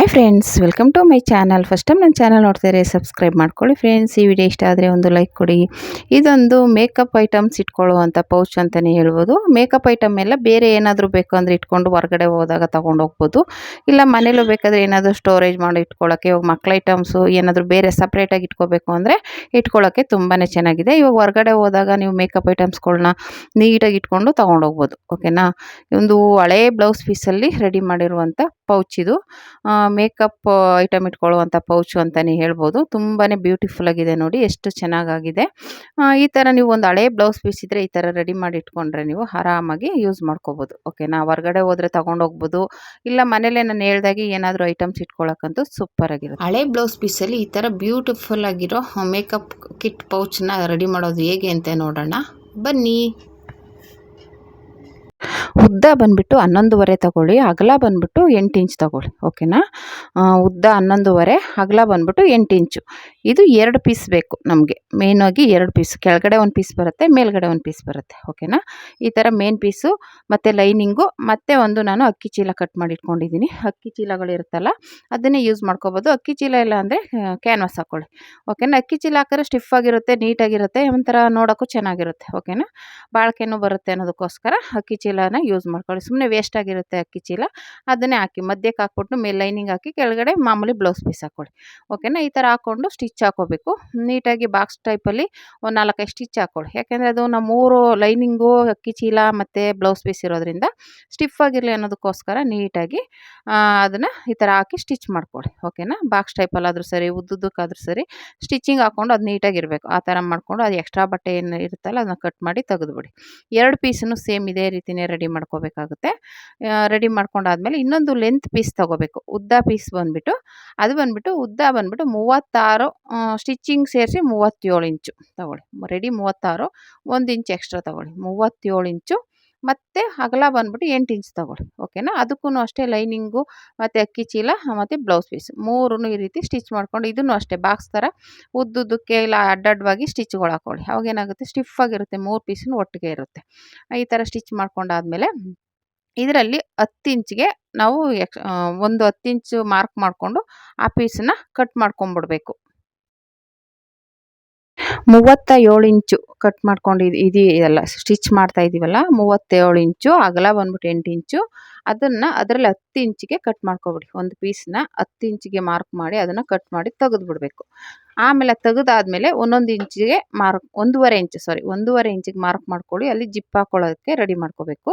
Hi friends, welcome to my channel. First time ನನ್ನ channel ನೋಡ್ತಾರೆ subscribe ಮಾಡ್ಕೊಳ್ಳಿ friends. ಈ ವಿಡಿಯೋ ಇಷ್ಟ ಆದರೆ ಒಂದು ಲೈಕ್ ಕೊಡಿ. ಇದೊಂದು ಮೇಕಪ್ ಐಟಮ್ಸ್ ಇಟ್ಕೊಳ್ಳುವಂಥ ಪೌಚ್ ಅಂತಲೇ ಹೇಳ್ಬೋದು. ಮೇಕಪ್ ಐಟಮ್ ಎಲ್ಲ ಬೇರೆ ಏನಾದರೂ ಬೇಕು ಅಂದರೆ ಇಟ್ಕೊಂಡು ಹೊರಗಡೆ ಹೋದಾಗ ತೊಗೊಂಡು ಹೋಗ್ಬೋದು. ಇಲ್ಲ ಮನೇಲೂ ಬೇಕಾದರೆ ಏನಾದರೂ ಸ್ಟೋರೇಜ್ ಮಾಡಿ ಇಟ್ಕೊಳ್ಳೋಕ್ಕೆ, ಇವಾಗ ಮಕ್ಳ ಐಟಮ್ಸು ಏನಾದರೂ ಬೇರೆ ಸಪ್ರೇಟಾಗಿ ಇಟ್ಕೋಬೇಕು ಅಂದರೆ ಇಟ್ಕೊಳ್ಳೋಕ್ಕೆ ತುಂಬಾ ಚೆನ್ನಾಗಿದೆ. ಇವಾಗ ಹೊರಗಡೆ ಹೋದಾಗ ನೀವು ಮೇಕಪ್ ಐಟಮ್ಸ್ಗಳನ್ನ ನೀಟಾಗಿ ಇಟ್ಕೊಂಡು ತೊಗೊಂಡೋಗ್ಬೋದು. ಓಕೆನಾ. ಒಂದು ಹಳೇ ಬ್ಲೌಸ್ ಪೀಸಲ್ಲಿ ರೆಡಿ ಮಾಡಿರುವಂಥ ಪೌಚ್ ಇದು. ಮೇಕಪ್ ಐಟಮ್ ಇಟ್ಕೊಳ್ಳುವಂಥ ಪೌಚು ಅಂತಲೇ ಹೇಳ್ಬೋದು. ತುಂಬಾ ಬ್ಯೂಟಿಫುಲ್ ಆಗಿದೆ ನೋಡಿ, ಎಷ್ಟು ಚೆನ್ನಾಗಾಗಿದೆ. ಈ ಥರ ನೀವು ಒಂದು ಹಳೆ ಬ್ಲೌಸ್ ಪೀಸ್ ಇದ್ದರೆ ಈ ಥರ ರೆಡಿ ಮಾಡಿ ಇಟ್ಕೊಂಡ್ರೆ ನೀವು ಆರಾಮಾಗಿ ಯೂಸ್ ಮಾಡ್ಕೋಬೋದು. ಓಕೆನಾ. ಹೊರಗಡೆ ಹೋದರೆ ತೊಗೊಂಡೋಗ್ಬೋದು. ಇಲ್ಲ ಮನೇಲೆ ನಾನು ಹೇಳ್ದಾಗೆ ಏನಾದರೂ ಐಟಮ್ಸ್ ಇಟ್ಕೊಳ್ಳೋಕ್ಕಂತೂ ಸೂಪರ್ ಆಗಿರುತ್ತೆ. ಹಳೆ ಬ್ಲೌಸ್ ಪೀಸಲ್ಲಿ ಈ ಥರ ಬ್ಯೂಟಿಫುಲ್ ಆಗಿರೋ ಮೇಕಪ್ ಕಿಟ್ ಪೌಚನ್ನ ರೆಡಿ ಮಾಡೋದು ಹೇಗೆ ಅಂತ ನೋಡೋಣ ಬನ್ನಿ. ಉದ್ದ ಬಂದುಬಿಟ್ಟು 11.5 ತಗೊಳ್ಳಿ, ಅಗಲ ಬಂದುಬಿಟ್ಟು 8 ಇಂಚ್ ತಗೊಳ್ಳಿ. ಓಕೆನಾ. ಉದ್ದ 11.5, ಅಗಲ ಬಂದುಬಿಟ್ಟು 8 ಇಂಚು. ಇದು 2 ಪೀಸ್ ಬೇಕು ನಮಗೆ. ಮೇಯ್ನಾಗಿ 2 ಪೀಸ್, ಕೆಳಗಡೆ ಒಂದು ಪೀಸ್ ಬರುತ್ತೆ, ಮೇಲ್ಗಡೆ ಒಂದು ಪೀಸ್ ಬರುತ್ತೆ. ಓಕೆನಾ. ಈ ಥರ ಮೇನ್ ಪೀಸು ಮತ್ತು ಲೈನಿಂಗು ಮತ್ತು ಒಂದು ನಾನು ಅಕ್ಕಿ ಚೀಲ ಕಟ್ ಮಾಡಿ ಇಟ್ಕೊಂಡಿದ್ದೀನಿ. ಅಕ್ಕಿ ಚೀಲಗಳಿರುತ್ತಲ್ಲ ಅದನ್ನೇ ಯೂಸ್ ಮಾಡ್ಕೋಬೋದು. ಅಕ್ಕಿ ಚೀಲ ಇಲ್ಲ ಅಂದರೆ ಕ್ಯಾನ್ವಾಸ್ ಹಾಕ್ಕೊಳ್ಳಿ. ಓಕೆನಾ. ಅಕ್ಕಿ ಚೀಲ ಹಾಕಿದ್ರೆ ಸ್ಟಿಫ್ ಆಗಿರುತ್ತೆ, ನೀಟಾಗಿರುತ್ತೆ, ಒಂಥರ ನೋಡೋಕ್ಕೂ ಚೆನ್ನಾಗಿರುತ್ತೆ. ಓಕೆನಾ. ಬಾಳಿಕೆನೂ ಬರುತ್ತೆ ಅನ್ನೋದಕ್ಕೋಸ್ಕರ ಅಕ್ಕಿ ಚೀಲನ ಯೂಸ್ ಮಾಡ್ಕೊಳ್ಳಿ. ಸುಮ್ಮನೆ ವೇಸ್ಟ್ ಆಗಿರುತ್ತೆ ಅಕ್ಕಿ ಚೀಲ, ಅದನ್ನೇ ಹಾಕಿ ಮಧ್ಯಕ್ಕೆ ಹಾಕ್ಬಿಟ್ಟು ಮೇಲೆ ಲೈನಿಂಗ್ ಹಾಕಿ ಕೆಳಗಡೆ ಮಾಮೂಲಿ ಬ್ಲೌಸ್ ಪೀಸ್ ಹಾಕ್ಕೊಳ್ಳಿ. ಓಕೆನಾ. ಈ ಥರ ಹಾಕ್ಕೊಂಡು ಸ್ಟಿಚ್ ಹಾಕೋಬೇಕು ನೀಟಾಗಿ. ಬಾಕ್ಸ್ ಟೈಪಲ್ಲಿ ಒಂದು 4-5 ಸ್ಟಿಚ್ ಹಾಕ್ಕೊಳ್ಳಿ. ಯಾಕೆಂದರೆ ಅದು ನಾವು 3 ಲೈನಿಂಗು, ಅಕ್ಕಿ ಚೀಲ ಮತ್ತು ಬ್ಲೌಸ್ ಪೀಸ್ ಇರೋದ್ರಿಂದ ಸ್ಟಿಫ್ ಆಗಿರಲಿ ಅನ್ನೋದಕ್ಕೋಸ್ಕರ ನೀಟಾಗಿ ಅದನ್ನು ಈ ಥರ ಹಾಕಿ ಸ್ಟಿಚ್ ಮಾಡ್ಕೊಳ್ಳಿ. ಓಕೆನಾ. ಬಾಕ್ಸ್ ಟೈಪಲ್ಲಾದರೂ ಸರಿ, ಉದ್ದುದಕ್ಕಾದರೂ ಸರಿ ಸ್ಟಿಚಿಂಗ್ ಹಾಕ್ಕೊಂಡು ಅದು ನೀಟಾಗಿರಬೇಕು. ಆ ಥರ ಮಾಡಿಕೊಂಡು ಅದು ಎಕ್ಸ್ಟ್ರಾ ಬಟ್ಟೆ ಏನು ಇರುತ್ತಲ್ಲ ಅದನ್ನು ಕಟ್ ಮಾಡಿ ತೆಗೆದುಬಿಡಿ. 2 ಪೀಸನ್ನು ಸೇಮ್ ಇದೇ ರೀತಿಯೇ ರೆಡಿ ಮಾಡ್ಕೋಬೇಕಾಗುತ್ತೆ. ರೆಡಿ ಮಾಡ್ಕೊಂಡಾದ್ಮೇಲೆ ಇನ್ನೊಂದು ಲೆಂತ್ ಪೀಸ್ ತೊಗೋಬೇಕು. ಉದ್ದ ಪೀಸ್ ಬಂದುಬಿಟ್ಟು ಉದ್ದ ಬಂದುಬಿಟ್ಟು 36, ಸ್ಟಿಚಿಂಗ್ ಸೇರಿಸಿ 37 ಇಂಚು ತೊಗೊಳ್ಳಿ. ರೆಡಿ 36, 1 ಇಂಚ್ ಎಕ್ಸ್ಟ್ರಾ ತೊಗೊಳ್ಳಿ, 37 ಇಂಚು. ಮತ್ತು ಅಗಲ ಬಂದುಬಿಟ್ಟು 8 ಇಂಚ್ ತೊಗೊಳ್ಳಿ. ಓಕೆನಾ. ಅದಕ್ಕೂ ಅಷ್ಟೇ ಲೈನಿಂಗು ಮತ್ತು ಅಕ್ಕಿ ಚೀಲ ಮತ್ತು ಬ್ಲೌಸ್ ಪೀಸ್ 3 ಈ ರೀತಿ ಸ್ಟಿಚ್ ಮಾಡ್ಕೊಂಡು, ಇದನ್ನು ಅಷ್ಟೇ ಬಾಕ್ಸ್ ಥರ ಉದ್ದುದಕ್ಕೆ ಇಲ್ಲ ಅಡ್ಡಡ್ಡವಾಗಿ ಸ್ಟಿಚ್ಗಳು ಹಾಕ್ಕೊಳ್ಳಿ. ಅವಾಗೇನಾಗುತ್ತೆ, ಸ್ಟಿಫ್ ಆಗಿರುತ್ತೆ, 3 ಪೀಸನ್ನು ಒಟ್ಟಿಗೆ ಇರುತ್ತೆ. ಈ ಥರ ಸ್ಟಿಚ್ ಮಾಡ್ಕೊಂಡಾದ್ಮೇಲೆ ಇದರಲ್ಲಿ 10 ಇಂಚಿಗೆ ನಾವು ಒಂದು 10 ಇಂಚು ಮಾರ್ಕ್ ಮಾಡಿಕೊಂಡು ಆ ಪೀಸನ್ನು ಕಟ್ ಮಾಡ್ಕೊಂಬಿಡ್ಬೇಕು. 37 ಇಂಚು ಕಟ್ ಮಾಡ್ಕೊಂಡು ಇದೆಯಲ್ಲ ಸ್ಟಿಚ್ ಮಾಡ್ತಾ ಇದ್ದೀವಲ್ಲ, 37 ಇಂಚು, ಅಗಲ ಬಂದ್ಬಿಟ್ಟು 8 ಇಂಚು. ಅದರಲ್ಲಿ 10 ಇಂಚಿಗೆ ಕಟ್ ಮಾಡ್ಕೊಬಿಡಿ. ಒಂದು ಪೀಸ್ನ 10 ಇಂಚಿಗೆ ಮಾರ್ಕ್ ಮಾಡಿ ಅದನ್ನು ಕಟ್ ಮಾಡಿ ತೆಗೆದುಬಿಡ್ಬೇಕು. ಆಮೇಲೆ ತೆಗೆದಾದ್ಮೇಲೆ 1 ಇಂಚಿಗೆ ಮಾರ್ಕ್ 1.5 ಇಂಚಿಗೆ ಮಾರ್ಕ್ ಮಾಡ್ಕೊಳ್ಳಿ. ಅಲ್ಲಿ ಜಿಪ್ ಹಾಕೊಳ್ಳೋದಕ್ಕೆ ರೆಡಿ ಮಾಡ್ಕೋಬೇಕು.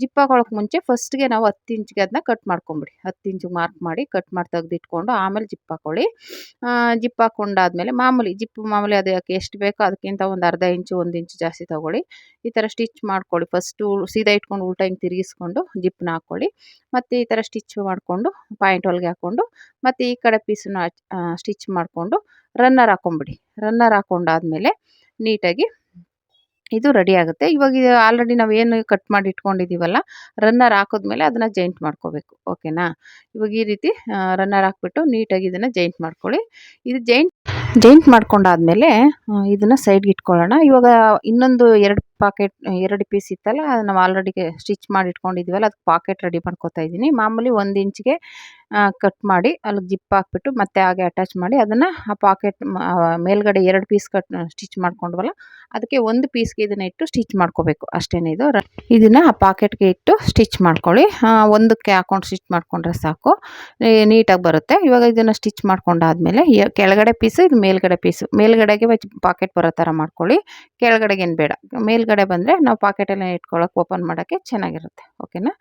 ಜಿಪ್ ಹಾಕೊಳ್ಳೋಕೆ ಮುಂಚೆ ಫಸ್ಟ್ಗೆ ನಾವು 10 ಇಂಚಿಗೆ ಅದನ್ನ ಕಟ್ ಮಾಡ್ಕೊಂಬಿಡಿ. 10 ಇಂಚಿಗೆ ಮಾರ್ಕ್ ಮಾಡಿ ಕಟ್ ಮಾಡಿ ತೆಗೆದಿಟ್ಕೊಂಡು ಆಮೇಲೆ ಜಿಪ್ ಹಾಕ್ಕೊಳ್ಳಿ. ಜಿಪ್ ಹಾಕ್ಕೊಂಡಾದ್ಮೇಲೆ ಮಾಮೂಲಿ ಅದಕ್ಕೆ ಎಷ್ಟು ಬೇಕೋ ಅದಕ್ಕಿಂತ ಒಂದು ಅರ್ಧ ಇಂಚು 1 ಇಂಚು ಜಾಸ್ತಿ ತೊಗೊಳ್ಳಿ. ಈ ಥರ ಸ್ಟಿಚ್ ಮಾಡ್ಕೊಳ್ಳಿ. ಫಸ್ಟು ಸೀದಾ ಇಟ್ಕೊಂಡು ಉಲ್ಟಾ ಹಿಂಗೆ ತಿರುಗಿಸ್ಕೊಂಡು ಜಿಪ್ನ ಹಾಕ್ಕೊಳ್ಳಿ. ಮತ್ತು ಈ ಥರ ಸ್ಟಿಚ್ ಮಾಡಿಕೊಂಡು ಪಾಯಿಂಟ್ ಹೊಲಿಗೆ ಹಾಕ್ಕೊಂಡು ಮತ್ತು ಈ ಕಡೆ ಪೀಸನ್ನು ಸ್ಟಿಚ್ ಮಾಡಿಕೊಂಡು ರನ್ನರ್ ಹಾಕ್ಕೊಂಬಿಡಿ. ರನ್ನರ್ ಹಾಕ್ಕೊಂಡಾದ್ಮೇಲೆ ನೀಟಾಗಿ ಇದು ರೆಡಿ ಆಗುತ್ತೆ. ಇವಾಗ ಇದು ಆಲ್ರೆಡಿ ನಾವೇನು ಕಟ್ ಮಾಡಿ ಇಟ್ಕೊಂಡಿದ್ದೀವಲ್ಲ, ರನ್ನರ್ ಹಾಕಿದ್ಮೇಲೆ ಅದನ್ನು ಜಾಯಿಂಟ್ ಮಾಡ್ಕೋಬೇಕು. ಓಕೆನಾ. ಇವಾಗ ಈ ರೀತಿ ರನ್ನರ್ ಹಾಕ್ಬಿಟ್ಟು ನೀಟಾಗಿ ಇದನ್ನು ಜಾಯಿಂಟ್ ಮಾಡ್ಕೊಳ್ಳಿ. ಇದು ಜಾಯಿಂಟ್ ಮಾಡ್ಕೊಂಡಾದ್ಮೇಲೆ ಇದನ್ನು ಸೈಡ್ಗೆ ಇಟ್ಕೊಳ್ಳೋಣ. ಇವಾಗ ಇನ್ನೊಂದು 2 ಪೀಸ್ ಇತ್ತಲ್ಲ, ನಾವು ಆಲ್ರೆಡಿ ಸ್ಟಿಚ್ ಮಾಡಿ ಇಟ್ಕೊಂಡಿದ್ದೀವಲ್ಲ, ಅದಕ್ಕೆ ಪಾಕೆಟ್ ರೆಡಿ ಮಾಡ್ಕೊತಾ ಇದ್ದೀನಿ. ಮಾಮೂಲಿ 1 ಇಂಚಿಗೆ ಕಟ್ ಮಾಡಿ ಅಲ್ಲಿಗೆ ಜಿಪ್ ಹಾಕ್ಬಿಟ್ಟು ಮತ್ತೆ ಹಾಗೆ ಅಟ್ಯಾಚ್ ಮಾಡಿ ಅದನ್ನು ಆ ಪಾಕೆಟ್ ಮೇಲ್ಗಡೆ 2 ಪೀಸ್ ಸ್ಟಿಚ್ ಮಾಡ್ಕೊಂಡ್ವಲ್ಲ, ಅದಕ್ಕೆ 1 ಪೀಸ್ಗೆ ಇದನ್ನು ಇಟ್ಟು ಸ್ಟಿಚ್ ಮಾಡ್ಕೋಬೇಕು. ಅಷ್ಟೇನೇ ಇದು. ಇದನ್ನು ಆ ಪಾಕೆಟ್ಗೆ ಇಟ್ಟು ಸ್ಟಿಚ್ ಮಾಡ್ಕೊಳ್ಳಿ. ಒಂದಕ್ಕೆ ಹಾಕ್ಕೊಂಡು ಸ್ಟಿಚ್ ಮಾಡ್ಕೊಂಡ್ರೆ ಸಾಕು, ನೀಟಾಗಿ ಬರುತ್ತೆ. ಇವಾಗ ಇದನ್ನು ಸ್ಟಿಚ್ ಮಾಡ್ಕೊಂಡಾದ್ಮೇಲೆ ಕೆಳಗಡೆ ಪೀಸು, ಇದು ಮೇಲ್ಗಡೆ ಪೀಸು. ಮೇಲ್ಗಡೆಗೆ ಪಾಕೆಟ್ ಬರೋ ಥರ ಮಾಡ್ಕೊಳ್ಳಿ. ಕೆಳಗಡೆಗೇನು ಬೇಡ. ಮೇಲ್ಗಡೆ ಬಂದರೆ ನಾವು ಪಾಕೆಟೆಲ್ಲ ಇಟ್ಕೊಳ್ಳೋಕೆ ಓಪನ್ ಮಾಡೋಕ್ಕೆ ಚೆನ್ನಾಗಿರುತ್ತೆ. ಓಕೆನಾ.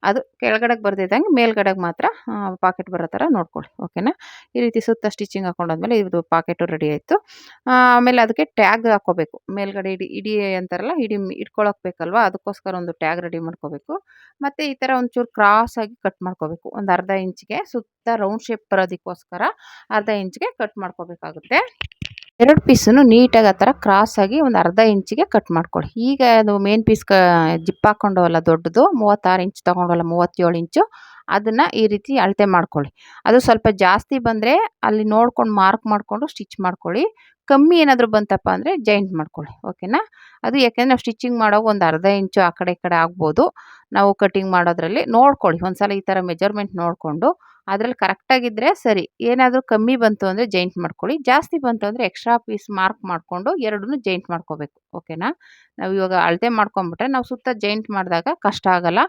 ಅದು ಕೆಳಗಡೆಗೆ ಬರ್ದಿದ್ದಂಗೆ ಮೇಲ್ಗಡೆಗೆ ಮಾತ್ರ ಪಾಕೆಟ್ ಬರೋ ಥರ ನೋಡ್ಕೊಳ್ಳಿ. ಓಕೆನಾ. ಈ ರೀತಿ ಸುತ್ತ ಸ್ಟಿಚಿಂಗ್ ಹಾಕೊಂಡಾದ್ಮೇಲೆ ಇದು ಪಾಕೆಟು ರೆಡಿ ಆಯಿತು. ಆಮೇಲೆ ಅದಕ್ಕೆ ಟ್ಯಾಗ್ ಹಾಕ್ಕೋಬೇಕು. ಮೇಲ್ಗಡೆ ಇಡಿ ಅಂತಾರಲ್ಲ, ಇಟ್ಕೊಳ್ಳೋಕೆ ಬೇಕಲ್ವ, ಅದಕ್ಕೋಸ್ಕರ ಒಂದು ಟ್ಯಾಗ್ ರೆಡಿ ಮಾಡ್ಕೋಬೇಕು. ಮತ್ತು ಈ ಥರ ಒಂಚೂರು ಕ್ರಾಸಾಗಿ ಕಟ್ ಮಾಡ್ಕೋಬೇಕು. ಒಂದು ಅರ್ಧ ಇಂಚಿಗೆ ಸುತ್ತ ರೌಂಡ್ ಶೇಪ್ ಬರೋದಕ್ಕೋಸ್ಕರ ಅರ್ಧ ಇಂಚಿಗೆ ಕಟ್ ಮಾಡ್ಕೋಬೇಕಾಗುತ್ತೆ. 2 ಪೀಸನ್ನು ನೀಟಾಗಿ ಆ ಥರ ಕ್ರಾಸಾಗಿ ಒಂದು ಅರ್ಧ ಇಂಚಿಗೆ ಕಟ್ ಮಾಡ್ಕೊಳ್ಳಿ. ಈಗ ಅದು ಮೇನ್ ಪೀಸ್ ಜಿಪ್ ಹಾಕ್ಕೊಂಡವಲ್ಲ ದೊಡ್ಡದು, 36 ಇಂಚ್ ತೊಗೊಂಡವಲ್ಲ, 37 ಇಂಚು, ಅದನ್ನು ಈ ರೀತಿ ಅಳತೆ ಮಾಡ್ಕೊಳ್ಳಿ. ಅದು ಸ್ವಲ್ಪ ಜಾಸ್ತಿ ಬಂದರೆ ಅಲ್ಲಿ ನೋಡ್ಕೊಂಡು ಮಾರ್ಕ್ ಮಾಡಿಕೊಂಡು ಸ್ಟಿಚ್ ಮಾಡ್ಕೊಳ್ಳಿ. ಕಮ್ಮಿ ಏನಾದರೂ ಬಂತಪ್ಪ ಅಂದರೆ ಜಾಯಿಂಟ್ ಮಾಡ್ಕೊಳ್ಳಿ. ಓಕೆನಾ. ಅದು ಯಾಕೆಂದರೆ ನಾವು ಸ್ಟಿಚಿಂಗ್ ಮಾಡೋವಾಗ ಒಂದು ಅರ್ಧ ಇಂಚು ಆ ಕಡೆ ಈ ಕಡೆ ಆಗ್ಬೋದು. ನಾವು ಕಟಿಂಗ್ ಮಾಡೋದ್ರಲ್ಲಿ ನೋಡ್ಕೊಳ್ಳಿ. ಒಂದು ಸಲ ಈ ಥರ ಮೆಜರ್ಮೆಂಟ್ ನೋಡಿಕೊಂಡು ಅದ್ರಲ್ಲಿ ಕರೆಕ್ಟಾಗಿದ್ದರೆ ಸರಿ. ಏನಾದರೂ ಕಮ್ಮಿ ಬಂತು ಅಂದರೆ ಜಾಯಿಂಟ್ ಮಾಡ್ಕೊಳ್ಳಿ. ಜಾಸ್ತಿ ಬಂತು ಅಂದರೆ ಎಕ್ಸ್ಟ್ರಾ ಪೀಸ್ ಮಾರ್ಕ್ ಮಾಡಿಕೊಂಡು ಎರಡನ್ನೂ ಜಾಯಿಂಟ್ ಮಾಡ್ಕೋಬೇಕು. ಓಕೆನಾ? ನಾವು ಇವಾಗ ಅಳತೆ ಮಾಡ್ಕೊಂಬಿಟ್ರೆ ನಾವು ಸುತ್ತ ಜಾಯಿಂಟ್ ಮಾಡಿದಾಗ ಕಷ್ಟ ಆಗಲ್ಲ.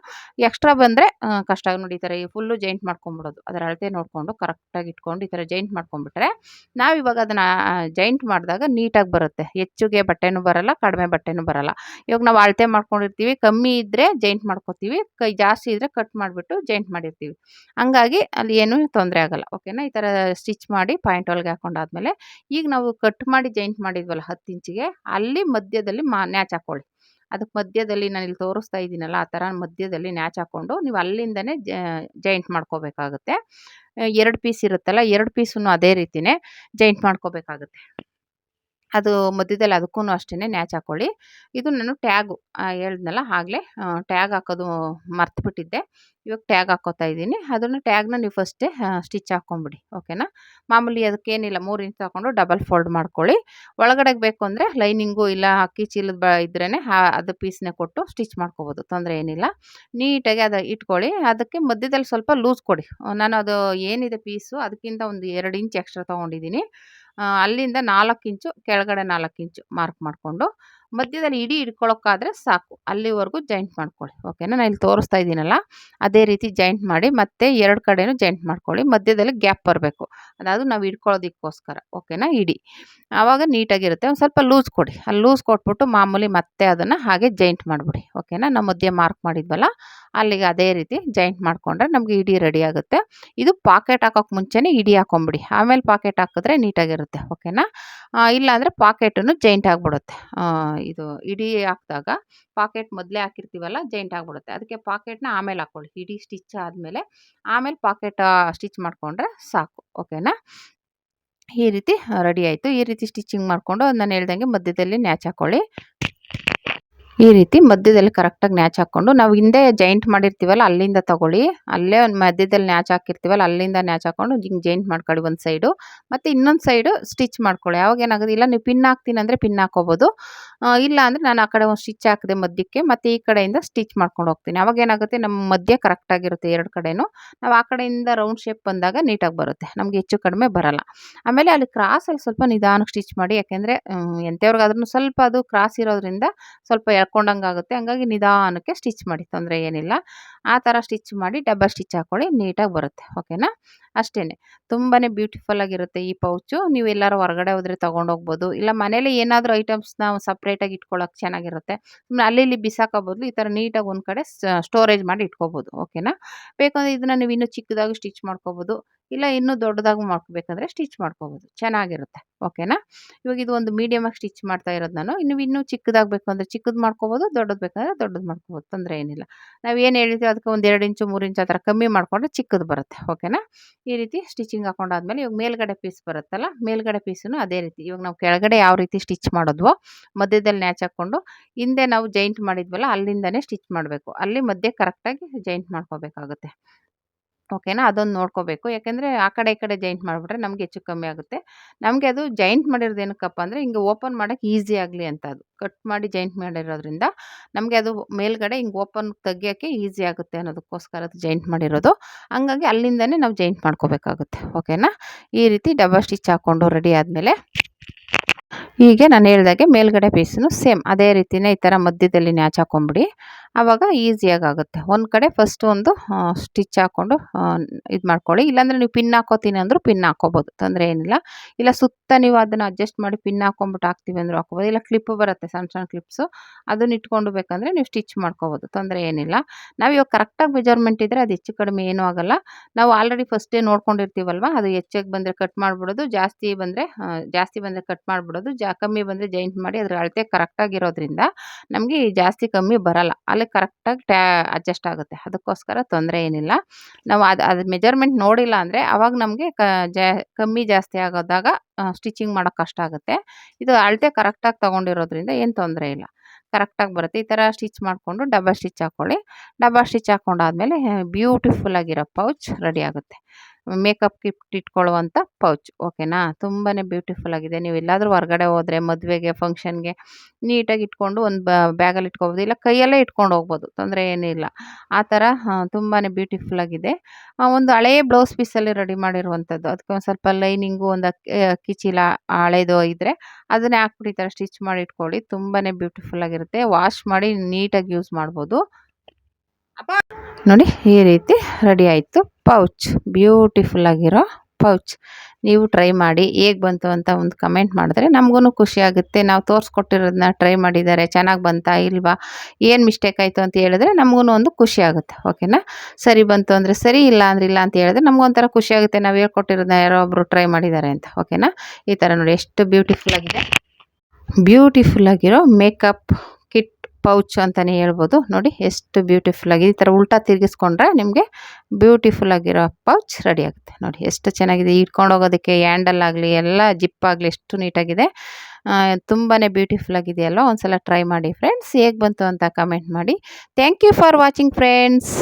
ಎಕ್ಸ್ಟ್ರಾ ಬಂದರೆ ಕಷ್ಟ ನೋಡಿ ಈ ಥರ ಫುಲ್ಲು ಜಾಯಿಂಟ್ ಮಾಡ್ಕೊಂಬಿಡೋದು. ಅದರ ಅಳತೆ ನೋಡಿಕೊಂಡು ಕರೆಕ್ಟಾಗಿ ಇಟ್ಕೊಂಡು ಈ ಥರ ಜಾಯಿಂಟ್ ಮಾಡ್ಕೊಂಬಿಟ್ರೆ ನಾವಿವಾಗ ಅದನ್ನು ಜಾಯಿಂಟ್ ಮಾಡಿದಾಗ ನೀಟಾಗಿ ಬರುತ್ತೆ. ಹೆಚ್ಚಿಗೆ ಬಟ್ಟೆನೂ ಬರಲ್ಲ, ಕಡಿಮೆ ಬಟ್ಟೆನೂ ಬರಲ್ಲ. ಇವಾಗ ನಾವು ಅಳತೆ ಮಾಡ್ಕೊಂಡಿರ್ತೀವಿ, ಕಮ್ಮಿ ಇದ್ದರೆ ಜಾಯಿಂಟ್ ಮಾಡ್ಕೋತೀವಿ, ಕೈ ಜಾಸ್ತಿ ಇದ್ದರೆ ಕಟ್ ಮಾಡಿಬಿಟ್ಟು ಜಾಯಿಂಟ್ ಮಾಡಿರ್ತೀವಿ. ಹಂಗಾಗಿ ಅಲ್ಲಿ ಏನೂ ತೊಂದರೆ ಆಗಲ್ಲ. ಓಕೆನಾ? ಈ ಥರ ಸ್ಟಿಚ್ ಮಾಡಿ ಪಾಯಿಂಟ್ ಹೊಲಿಗೆ ಹಾಕೊಂಡಾದ್ಮೇಲೆ ಈಗ ನಾವು ಕಟ್ ಮಾಡಿ ಜಾಯಿಂಟ್ ಮಾಡಿದ್ವಲ್ಲ 10 ಇಂಚಿಗೆ ಅಲ್ಲಿ ಮಧ್ಯದಲ್ಲಿ ನ್ಯಾಚ್ ಹಾಕ್ಕೊಳ್ಳಿ. ಅದಕ್ಕೆ ಮಧ್ಯದಲ್ಲಿ ನಾನಿಲ್ಲಿ ತೋರಿಸ್ತಾ ಇದ್ದೀನಲ್ಲ ಆ ಥರ ಮಧ್ಯದಲ್ಲಿ ನ್ಯಾಚ್ ಹಾಕ್ಕೊಂಡು ನೀವು ಅಲ್ಲಿಂದನೇ ಜಾಯಿಂಟ್ ಮಾಡ್ಕೋಬೇಕಾಗುತ್ತೆ. 2 ಪೀಸ್ ಇರುತ್ತಲ್ಲ 2 ಪೀಸನ್ನು ಅದೇ ರೀತಿನೇ ಜಾಯಿಂಟ್ ಮಾಡ್ಕೋಬೇಕಾಗುತ್ತೆ. ಅದು ಮಧ್ಯದಲ್ಲಿ ಅದಕ್ಕೂ ಅಷ್ಟೇ ನ್ಯಾಚ್ ಹಾಕ್ಕೊಳ್ಳಿ. ಇದು ನಾನು ಟ್ಯಾಗು ಹೇಳಿದ್ನಲ್ಲ ಆಗಲೇ ಟ್ಯಾಗ್ ಹಾಕೋದು ಮರ್ತುಬಿಟ್ಟಿದ್ದೆ. ಇವಾಗ ಟ್ಯಾಗ್ ಹಾಕ್ಕೋತಾ ಇದ್ದೀನಿ. ಅದನ್ನು ಟ್ಯಾಗ್ನ ನೀವು ಫಸ್ಟೇ ಸ್ಟಿಚ್ ಹಾಕ್ಕೊಂಬಿಡಿ. ಓಕೆನಾ? ಮಾಮೂಲಿ ಅದಕ್ಕೇನಿಲ್ಲ 3 ಇಂಚ್ ಹಾಕ್ಕೊಂಡು ಡಬಲ್ ಫೋಲ್ಡ್ ಮಾಡ್ಕೊಳ್ಳಿ. ಒಳಗಡೆಗೆ ಬೇಕು ಅಂದರೆ ಲೈನಿಂಗು ಇಲ್ಲ ಅಕ್ಕಿ ಚೀಲದ ಇದ್ರೇ ಅದು ಪೀಸ್ನೇ ಕೊಟ್ಟು ಸ್ಟಿಚ್ ಮಾಡ್ಕೋಬೋದು. ತೊಂದರೆ ಏನಿಲ್ಲ. ನೀಟಾಗಿ ಅದು ಇಟ್ಕೊಳ್ಳಿ. ಅದಕ್ಕೆ ಮಧ್ಯದಲ್ಲಿ ಸ್ವಲ್ಪ ಲೂಸ್ ಕೊಡಿ. ನಾನು ಅದು ಏನಿದೆ ಪೀಸು ಅದಕ್ಕಿಂತ ಒಂದು 2 ಇಂಚ್ ಎಕ್ಸ್ಟ್ರಾ ತೊಗೊಂಡಿದ್ದೀನಿ. ಅಲ್ಲಿಂದ 4 ಇಂಚು ಕೆಳಗಡೆ 4 ಇಂಚು ಮಾರ್ಕ್ ಮಾಡಿಕೊಂಡು ಮಧ್ಯದಲ್ಲಿ ಇಡೀ ಹಿಡ್ಕೊಳ್ಳೋಕ್ಕಾದ್ರೆ ಸಾಕು. ಅಲ್ಲಿವರೆಗೂ ಜಾಯಿಂಟ್ ಮಾಡ್ಕೊಳ್ಳಿ. ಓಕೆನಾ? ನಾನು ಇಲ್ಲಿ ತೋರಿಸ್ತಾ ಇದ್ದೀನಲ್ಲ ಅದೇ ರೀತಿ ಜಾಯಿಂಟ್ ಮಾಡಿ ಮತ್ತೆ 2 ಕಡೆನೂ ಜಾಯಿಂಟ್ ಮಾಡ್ಕೊಳ್ಳಿ. ಮಧ್ಯದಲ್ಲಿ ಗ್ಯಾಪ್ ಬರಬೇಕು. ಅದಾವುದು ನಾವು ಹಿಡ್ಕೊಳ್ಳೋದಕ್ಕೋಸ್ಕರ. ಓಕೆನಾ? ಇಡಿ. ಆವಾಗ ನೀಟಾಗಿರುತ್ತೆ. ಒಂದು ಸ್ವಲ್ಪ ಲೂಸ್ ಕೊಡಿ. ಅಲ್ಲಿ ಲೂಸ್ ಕೊಟ್ಬಿಟ್ಟು ಮಾಮೂಲಿ ಮತ್ತೆ ಅದನ್ನು ಹಾಗೆ ಜಾಯಿಂಟ್ ಮಾಡಿಬಿಡಿ. ಓಕೆನಾ? ನಾವು ಮಧ್ಯೆ ಮಾರ್ಕ್ ಮಾಡಿದ್ವಲ್ಲ ಅಲ್ಲಿಗೆ ಅದೇ ರೀತಿ ಜಾಯಿಂಟ್ ಮಾಡಿಕೊಂಡ್ರೆ ನಮಗೆ ಇಡಿ ರೆಡಿ ಆಗುತ್ತೆ. ಇದು ಪಾಕೆಟ್ ಹಾಕೋಕ್ಕೆ ಮುಂಚೆನೇ ಇಡಿ ಹಾಕೊಂಬಿಡಿ. ಆಮೇಲೆ ಪಾಕೆಟ್ ಹಾಕಿದ್ರೆ ನೀಟಾಗಿರುತ್ತೆ. ಓಕೆನಾ? ಇಲ್ಲಾಂದರೆ ಪಾಕೆಟನ್ನು ಜಾಯಿಂಟ್ ಆಗಿಬಿಡುತ್ತೆ. ಇದು ಇಡಿ ಹಾಕಿದಾಗ ಪಾಕೆಟ್ ಮೊದಲೇ ಹಾಕಿರ್ತೀವಲ್ಲ ಜಾಯಿಂಟ್ ಆಗಿಬಿಡುತ್ತೆ. ಅದಕ್ಕೆ ಪಾಕೆಟ್ನ ಆಮೇಲೆ ಹಾಕ್ಕೊಳ್ಳಿ. ಇಡಿ ಸ್ಟಿಚ್ ಆದಮೇಲೆ ಆಮೇಲೆ ಪಾಕೆಟ್ ಸ್ಟಿಚ್ ಮಾಡಿಕೊಂಡ್ರೆ ಸಾಕು. ಓಕೆನಾ? ಈ ರೀತಿ ರೆಡಿ ಆಯಿತು. ಈ ರೀತಿ ಸ್ಟಿಚಿಂಗ್ ಮಾಡಿಕೊಂಡು ನಾನು ಹೇಳ್ದಂಗೆ ಮಧ್ಯದಲ್ಲಿ ನ್ಯಾಚ್ ಹಾಕ್ಕೊಳ್ಳಿ. ಈ ರೀತಿ ಮಧ್ಯದಲ್ಲಿ ಕರೆಕ್ಟಾಗಿ ನ್ಯಾಚ್ ಹಾಕ್ಕೊಂಡು ನಾವು ಹಿಂದೆ ಜಾಯಿಂಟ್ ಮಾಡಿರ್ತೀವಲ್ಲ ಅಲ್ಲಿಂದ ತಗೊಳ್ಳಿ. ಅಲ್ಲೇ ಒಂದು ಮಧ್ಯದಲ್ಲಿ ನ್ಯಾಚ್ ಹಾಕಿರ್ತೀವಲ್ಲ ಅಲ್ಲಿಂದ ನ್ಯಾಚ್ ಹಾಕ್ಕೊಂಡು ಹಿಂಗೆ ಜಾಯಿಂಟ್ ಮಾಡ್ಕೊಳ್ಳಿ ಒಂದು ಸೈಡು. ಮತ್ತು ಇನ್ನೊಂದು ಸೈಡು ಸ್ಟಿಚ್ ಮಾಡ್ಕೊಳ್ಳಿ. ಆವಾಗ ಏನಾಗೋದು ಇಲ್ಲ ನೀವು ಪಿನ್ ಹಾಕ್ತೀನಿ ಅಂದರೆ ಪಿನ್ ಹಾಕ್ಕೋಬೋದು. ಇಲ್ಲ ಅಂದರೆ ನಾನು ಆ ಕಡೆ ಒಂದು ಸ್ಟಿಚ್ ಹಾಕಿದೆ ಮಧ್ಯಕ್ಕೆ ಮತ್ತು ಈ ಕಡೆಯಿಂದ ಸ್ಟಿಚ್ ಮಾಡ್ಕೊಂಡು ಹೋಗ್ತೀನಿ. ಆವಾಗ ಏನಾಗುತ್ತೆ ನಮ್ಮ ಮಧ್ಯ ಕರೆಕ್ಟಾಗಿರುತ್ತೆ 2 ಕಡೆನೂ. ನಾವು ಆ ಕಡೆಯಿಂದ ರೌಂಡ್ ಶೇಪ್ ಬಂದಾಗ ನೀಟಾಗಿ ಬರುತ್ತೆ. ನಮಗೆ ಹೆಚ್ಚು ಕಡಿಮೆ ಬರಲ್ಲ. ಆಮೇಲೆ ಅಲ್ಲಿ ಕ್ರಾಸಲ್ಲಿ ಸ್ವಲ್ಪ ನಿಧಾನಕ್ಕೆ ಸ್ಟಿಚ್ ಮಾಡಿ. ಯಾಕೆಂದರೆ ಎಂಥವ್ರಿಗಾದ್ರೂ ಸ್ವಲ್ಪ ಅದು ಕ್ರಾಸ್ ಇರೋದ್ರಿಂದ ಸ್ವಲ್ಪ ಎಳ್ಕೊಂಡಂಗೆ ಆಗುತ್ತೆ. ಹಂಗಾಗಿ ನಿಧಾನಕ್ಕೆ ಸ್ಟಿಚ್ ಮಾಡಿ. ತೊಂದರೆ ಏನಿಲ್ಲ. ಆ ಥರ ಸ್ಟಿಚ್ ಮಾಡಿ ಡಬಲ್ ಸ್ಟಿಚ್ ಹಾಕ್ಕೊಳ್ಳಿ. ನೀಟಾಗಿ ಬರುತ್ತೆ. ಓಕೆನಾ? ಅಷ್ಟೇ. ತುಂಬಾ ಬ್ಯೂಟಿಫುಲ್ ಆಗಿರುತ್ತೆ ಈ ಪೌಚು. ನೀವು ಎಲ್ಲಾರು ಹೊರಗಡೆ ಹೋದರೆ ತೊಗೊಂಡೋಗ್ಬೋದು. ಇಲ್ಲ ಮನೇಲಿ ಏನಾದರೂ ಐಟಮ್ಸ್ನ ಸಪ್ರೇಟಾಗಿ ಇಟ್ಕೊಳ್ಳೋಕೆ ಚೆನ್ನಾಗಿರುತ್ತೆ. ಸುಮ್ಮನೆ ಅಲ್ಲಿ ಇಲ್ಲಿ ಬಿಸಾಕೋ ಬದಲು ಈ ಥರ ನೀಟಾಗಿ ಒಂದು ಕಡೆ ಸ್ಟೋರೇಜ್ ಮಾಡಿ ಇಟ್ಕೋಬೋದು. ಓಕೆನಾ? ಬೇಕಂದರೆ ಇದನ್ನು ನೀವು ಇನ್ನೂ ಚಿಕ್ಕದಾಗಿ ಸ್ಟಿಚ್ ಮಾಡ್ಕೋಬೋದು. ಇಲ್ಲ ಇನ್ನೂ ದೊಡ್ಡದಾಗಿ ಮಾಡ್ಕೋಬೇಕಂದ್ರೆ ಸ್ಟಿಚ್ ಮಾಡ್ಕೋಬೋದು. ಚೆನ್ನಾಗಿರುತ್ತೆ. ಓಕೆನಾ? ಇವಾಗ ಇದು ಒಂದು ಮೀಡಿಯಮಾಗಿ ಸ್ಟಿಚ್ ಮಾಡ್ತಾ ಇರೋದು ನಾನು. ನೀವು ಇನ್ನೂ ಚಿಕ್ಕದಾಗಿ ಬೇಕು ಅಂದರೆ ಚಿಕ್ಕದು ಮಾಡ್ಕೋಬೋದು. ದೊಡ್ಡದು ಬೇಕಂದರೆ ದೊಡ್ಡದು ಮಾಡ್ಕೋಬೋದು. ತೊಂದರೆ ಏನಿಲ್ಲ. ನಾವು ಏನು ಹೇಳಿರ್ತೀವಿ ಅದಕ್ಕೆ ಒಂದು 2 ಇಂಚು 3 ಇಂಚು ಆ ಥರ ಕಮ್ಮಿ ಮಾಡಿಕೊಂಡ್ರೆ ಚಿಕ್ಕದು ಬರುತ್ತೆ. ಓಕೆನಾ? ಈ ರೀತಿ ಸ್ಟಿಚಿಂಗ್ ಹಾಕೊಂಡಾದ್ಮೇಲೆ ಇವಾಗ ಮೇಲ್ಗಡೆ ಪೀಸ್ ಬರುತ್ತಲ್ಲ ಮೇಲ್ಗಡೆ ಪೀಸನ್ನು ಅದೇ ರೀತಿ ಇವಾಗ ನಾವು ಕೆಳಗಡೆ ಯಾವ ರೀತಿ ಸ್ಟಿಚ್ ಮಾಡೋದ್ವೋ ಮಧ್ಯದಲ್ಲಿ ನ್ಯಾಚ್ ಹಾಕ್ಕೊಂಡು ಹಿಂದೆ ನಾವು ಜಾಯಿಂಟ್ ಮಾಡಿದ್ವಲ್ಲ ಅಲ್ಲಿಂದನೇ ಸ್ಟಿಚ್ ಮಾಡಬೇಕು. ಅಲ್ಲಿ ಮಧ್ಯೆ ಕರೆಕ್ಟಾಗಿ ಜಾಯಿಂಟ್ ಮಾಡ್ಕೋಬೇಕಾಗುತ್ತೆ. ಓಕೆನಾ? ಅದೊಂದು ನೋಡ್ಕೋಬೇಕು. ಯಾಕೆಂದರೆ ಆ ಕಡೆ ಈ ಕಡೆ ಜಾಯಿಂಟ್ ಮಾಡಿಬಿಟ್ರೆ ನಮಗೆ ಹೆಚ್ಚು ಕಮ್ಮಿ ಆಗುತ್ತೆ. ನಮಗೆ ಅದು ಜಾಯಿಂಟ್ ಮಾಡಿರೋದು ಏನಕ್ಕಪ್ಪ ಅಂದರೆ ಹಿಂಗೆ ಓಪನ್ ಮಾಡೋಕ್ಕೆ ಈಸಿ ಆಗಲಿ ಅಂತ ಅದು. ಕಟ್ ಮಾಡಿ ಜಾಯಿಂಟ್ ಮಾಡಿರೋದ್ರಿಂದ ನಮಗೆ ಅದು ಮೇಲ್ಗಡೆ ಹಿಂಗೆ ಓಪನ್ ತೆಗಿಯೋಕ್ಕೆ ಈಸಿ ಆಗುತ್ತೆ ಅನ್ನೋದಕ್ಕೋಸ್ಕರ ಅದು ಜಾಯಿಂಟ್ ಮಾಡಿರೋದು. ಹಂಗಾಗಿ ಅಲ್ಲಿಂದನೇ ನಾವು ಜಾಯಿಂಟ್ ಮಾಡ್ಕೋಬೇಕಾಗುತ್ತೆ. ಓಕೆನಾ? ಈ ರೀತಿ ಡಬಲ್ ಸ್ಟಿಚ್ ಹಾಕ್ಕೊಂಡು ರೆಡಿ ಆದಮೇಲೆ ಹೀಗೆ ನಾನು ಹೇಳ್ದಾಗೆ ಮೇಲ್ಗಡೆ ಪೀಸನ್ನು ಸೇಮ್ ಅದೇ ರೀತಿನೇ ಈ ಥರ ಮಧ್ಯದಲ್ಲಿ ನ್ಯಾಚ್ ಹಾಕ್ಕೊಂಬಿಡಿ. ಆವಾಗ ಈಸಿಯಾಗಿ ಆಗುತ್ತೆ. ಒಂದು ಕಡೆ ಫಸ್ಟ್ ಒಂದು ಸ್ಟಿಚ್ ಹಾಕ್ಕೊಂಡು ಇದು ಮಾಡ್ಕೊಳ್ಳಿ. ಇಲ್ಲಾಂದರೆ ನೀವು ಪಿನ್ ಹಾಕ್ಕೋತೀನಿ ಅಂದರೂ ಪಿನ್ ಹಾಕ್ಕೋಬೋದು. ತೊಂದರೆ ಏನಿಲ್ಲ. ಇಲ್ಲ ಸುತ್ತ ನೀವು ಅದನ್ನು ಅಡ್ಜಸ್ಟ್ ಮಾಡಿ ಪಿನ್ ಹಾಕ್ಕೊಂಬಿಟ್ಟು ಹಾಕ್ತೀವಿ ಅಂದರೂ ಹಾಕ್ಕೋಬೋದು. ಇಲ್ಲ ಕ್ಲಿಪ್ಪು ಬರುತ್ತೆ ಸಣ್ಣ ಸಣ್ಣ ಕ್ಲಿಪ್ಸು ಅದನ್ನ ಇಟ್ಕೊಂಡು ಬೇಕಂದರೆ ನೀವು ಸ್ಟಿಚ್ ಮಾಡ್ಕೋಬೋದು. ತೊಂದರೆ ಏನಿಲ್ಲ. ನಾವು ಇವಾಗ ಕರೆಕ್ಟಾಗಿ ಮೆಜರ್ಮೆಂಟ್ ಇದ್ದರೆ ಅದು ಹೆಚ್ಚು ಕಡಿಮೆ ಏನೂ ಆಗೋಲ್ಲ. ನಾವು ಆಲ್ರೆಡಿ ಫಸ್ಟೇ ನೋಡ್ಕೊಂಡಿರ್ತೀವಲ್ವ ಅದು ಹೆಚ್ಚಾಗಿ ಬಂದರೆ ಕಟ್ ಮಾಡಿಬಿಡೋದು. ಜಾಸ್ತಿ ಬಂದರೆ ಕಟ್ ಮಾಡಿಬಿಡೋದು. ಕಮ್ಮಿ ಬಂದರೆ ಜಾಯಿಂಟ್ ಮಾಡಿ ಅದ್ರ ಅಳತೆ ಕರೆಕ್ಟಾಗಿರೋದ್ರಿಂದ ನಮಗೆ ಜಾಸ್ತಿ ಕಮ್ಮಿ ಬರಲ್ಲ. ಅಲ್ಲಿ ಕರೆಕ್ಟಾಗಿ ಅಡ್ಜಸ್ಟ್ ಆಗುತ್ತೆ. ಅದಕ್ಕೋಸ್ಕರ ತೊಂದರೆ ಏನಿಲ್ಲ. ನಾವು ಅದು ಮೆಜರ್ಮೆಂಟ್ ನೋಡಿಲ್ಲ ಅಂದರೆ ಆವಾಗ ನಮಗೆ ಕಮ್ಮಿ ಜಾಸ್ತಿ ಆಗೋದಾಗ ಸ್ಟಿಚಿಂಗ್ ಮಾಡೋಕ್ಕೆ ಕಷ್ಟ ಆಗುತ್ತೆ. ಇದು ಅಳತೆ ಕರೆಕ್ಟಾಗಿ ತೊಗೊಂಡಿರೋದ್ರಿಂದ ಏನು ತೊಂದರೆ ಇಲ್ಲ. ಕರೆಕ್ಟಾಗಿ ಬರುತ್ತೆ. ಈ ಥರ ಸ್ಟಿಚ್ ಮಾಡಿಕೊಂಡು ಡಬಲ್ ಸ್ಟಿಚ್ ಹಾಕ್ಕೊಳ್ಳಿ. ಡಬಲ್ ಸ್ಟಿಚ್ ಹಾಕ್ಕೊಂಡಾದ್ಮೇಲೆ ಬ್ಯೂಟಿಫುಲ್ ಆಗಿರೋ ಪೌಚ್ ರೆಡಿ ಆಗುತ್ತೆ. ಮೇಕಪ್ ಕಿಟ್ ಇಟ್ಕೊಳ್ಳುವಂಥ ಪೌಚ್. ಓಕೆನಾ? ತುಂಬಾ ಬ್ಯೂಟಿಫುಲ್ ಆಗಿದೆ. ನೀವು ಎಲ್ಲಾದರೂ ಹೊರಗಡೆ ಹೋದರೆ ಮದುವೆಗೆ, ಫಂಕ್ಷನ್‌ಗೆ ನೀಟಾಗಿ ಇಟ್ಕೊಂಡು ಒಂದು ಬ್ಯಾಗಲ್ಲಿ ಇಟ್ಕೋಬೋದು. ಇಲ್ಲ ಕೈಯಲ್ಲೇ ಇಟ್ಕೊಂಡು ಹೋಗ್ಬೋದು. ತೊಂದರೆ ಏನಿಲ್ಲ. ಆ ಥರ ತುಂಬಾ ಬ್ಯೂಟಿಫುಲ್ ಆಗಿದೆ. ಒಂದು ಹಳೇ ಬ್ಲೌಸ್ ಪೀಸಲ್ಲಿ ರೆಡಿ ಮಾಡಿರುವಂಥದ್ದು. ಅದಕ್ಕೆ ಒಂದು ಸ್ವಲ್ಪ ಲೈನಿಂಗು, ಒಂದು ಅಕ್ಕಿ ಚೀಲ ಹಳೇದು ಇದ್ದರೆ ಅದನ್ನೇ ಹಾಕ್ಬಿಟ್ಟು ಈ ಥರ ಸ್ಟಿಚ್ ಮಾಡಿ ಇಟ್ಕೊಳ್ಳಿ. ತುಂಬಾ ಬ್ಯೂಟಿಫುಲ್ ಆಗಿರುತ್ತೆ. ವಾಶ್ ಮಾಡಿ ನೀಟಾಗಿ ಯೂಸ್ ಮಾಡ್ಬೋದು. ನೋಡಿ ಈ ರೀತಿ ರೆಡಿ ಆಯಿತು ಪೌಚ್. ಬ್ಯೂಟಿಫುಲ್ ಆಗಿರೋ ಪೌಚ್. ನೀವು ಟ್ರೈ ಮಾಡಿ ಹೇಗೆ ಬಂತು ಅಂತ ಒಂದು ಕಮೆಂಟ್ ಮಾಡಿದ್ರೆ ನಮಗೂ ಖುಷಿ ಆಗುತ್ತೆ. ನಾವು ತೋರಿಸ್ಕೊಟ್ಟಿರೋದನ್ನ ಟ್ರೈ ಮಾಡಿದ್ದಾರೆ, ಚೆನ್ನಾಗಿ ಬಂತಾ ಇಲ್ವಾ, ಏನು ಮಿಸ್ಟೇಕ್ ಆಯಿತು ಅಂತ ಹೇಳಿದ್ರೆ ನಮಗೂ ಒಂದು ಖುಷಿ ಆಗುತ್ತೆ. ಓಕೆನಾ? ಸರಿ ಬಂತು ಅಂದರೆ ಸರಿ, ಇಲ್ಲ ಅಂದರೆ ಇಲ್ಲ ಅಂತ ಹೇಳಿದ್ರೆ ನಮಗೊಂಥರ ಖುಷಿ ಆಗುತ್ತೆ. ನಾವು ಹೇಳ್ಕೊಟ್ಟಿರೋದನ್ನ ಯಾರೋ ಒಬ್ಬರು ಟ್ರೈ ಮಾಡಿದ್ದಾರೆ ಅಂತ. ಓಕೆನಾ? ಈ ಥರ ನೋಡಿ ಎಷ್ಟು ಬ್ಯೂಟಿಫುಲ್ ಆಗಿದೆ. ಬ್ಯೂಟಿಫುಲ್ ಆಗಿರೋ ಮೇಕಪ್ ಕಿಟ್ ಪೌಚ್ ಅಂತಲೇ ಹೇಳ್ಬೋದು. ನೋಡಿ ಎಷ್ಟು ಬ್ಯೂಟಿಫುಲ್ ಆಗಿದೆ. ಈ ಥರ ಉಲ್ಟಾ ತಿರುಗಿಸ್ಕೊಂಡ್ರೆ ನಿಮಗೆ ಬ್ಯೂಟಿಫುಲ್ ಆಗಿರೋ ಪೌಚ್ ರೆಡಿ ಆಗುತ್ತೆ. ನೋಡಿ ಎಷ್ಟು ಚೆನ್ನಾಗಿದೆ. ಇಟ್ಕೊಂಡು ಹೋಗೋದಕ್ಕೆ ಹ್ಯಾಂಡಲ್ ಆಗಲಿ, ಎಲ್ಲ ಜಿಪ್ ಆಗಲಿ ಎಷ್ಟು ನೀಟಾಗಿದೆ. ತುಂಬಾ ಬ್ಯೂಟಿಫುಲ್ ಆಗಿದೆಯಲ್ವ? ಒಂದು ಸಲ ಟ್ರೈ ಮಾಡಿ ಫ್ರೆಂಡ್ಸ್. ಹೇಗೆ ಬಂತು ಅಂತ ಕಮೆಂಟ್ ಮಾಡಿ. Thank you for watching friends.